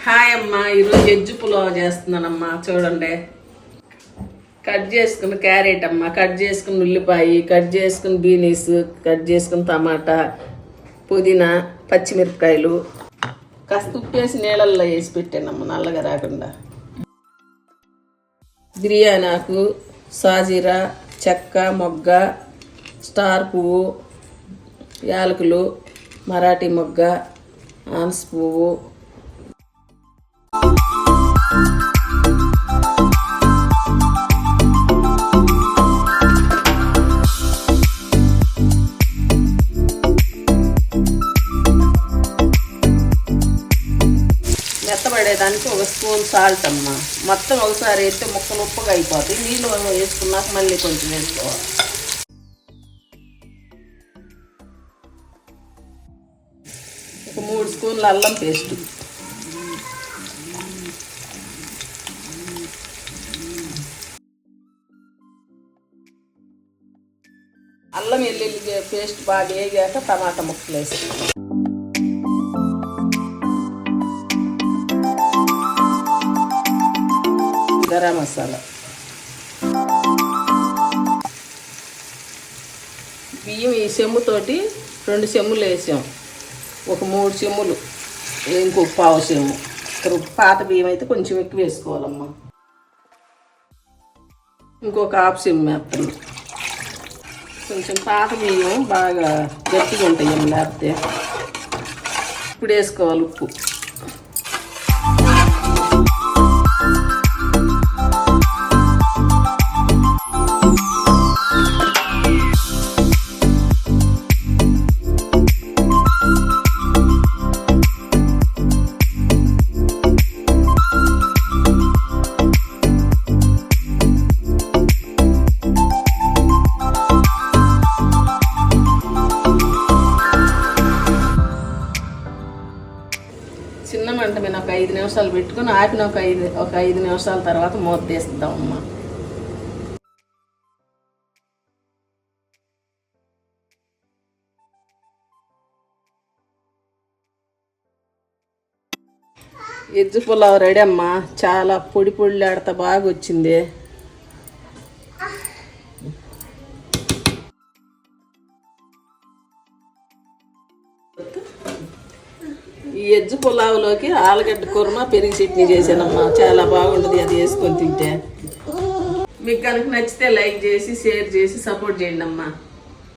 Hi అమ్మా, ఈరోజు ఎజ్జు పులావ్ చేస్తున్నానమ్మా. చూడండి, కట్ చేసుకున్న క్యారెట్ అమ్మ, కట్ చేసుకున్న ఉల్లిపాయ, కట్ చేసుకున్న బీనీస్, కట్ చేసుకున్న టమాటా, పుదీనా, పచ్చిమిరపకాయలు కాస్త ఉప్పేసి నీళ్ళల్లో వేసి పెట్టానమ్మ నల్లగా రాకుండా. బిర్యానీ ఆకు, సాజీరా, చెక్క, మొగ్గ, స్టార్ పువ్వు, యాలకులు, మరాఠీ మొగ్గ, ఆన్స్ పువ్వు, మెత్తబడేదానికి ఒక స్పూన్ సాల్ట్ అమ్మ. మొత్తం ఒకసారి వేస్తే ముక్కలు ఉప్పుగా అయిపోతాయి. నీళ్ళు వేసుకున్నాక మళ్ళీ కొంచెం వేసుకోవాలి. ఒక 3 స్పూన్ల అల్లం పేస్ట్, అల్లం వెల్లుల్లి పేస్ట్ బాగా వేగాక టమాటా ముక్కలు వేసుకున్నాం. గరం మసాలా, బియ్యం ఈ చెమ్ముతోటి 2 చెమ్ములు వేసాం. ఒక 3 చెమ్ములు, ఇంకొక పావు చెమ్ము. పాత బియ్యం అయితే కొంచెం ఎక్కువ వేసుకోవాలమ్మా. ఇంకొక హాఫ్ చెమ్ము వేస్తాను. కొంచెం పాత బియ్యం బాగా గట్టిగా ఉంటాయి లేకపోతే. ఇప్పుడు వేసుకోవాలి ఉప్పు. చిన్న మంట మీద ఒక 5 నిమిషాలు పెట్టుకుని ఆపిన ఒక 5 నిమిషాల తర్వాత మూత తీస్తామమ్మా. ఎజ్జు పులావ్ రెడీ అమ్మా. చాలా పొడి పొడిలాడుతా బాగా వచ్చింది. ఈ ఎజ్జు పులావులోకి ఆలుగడ్డ కుర్మా, పెరుగు చట్నీ చేశానమ్మా. చాలా బాగుంటుంది అది వేసుకొని తింటే. మీకు కనుక నచ్చితే లైక్ చేసి, షేర్ చేసి సపోర్ట్ చేయండి అమ్మా.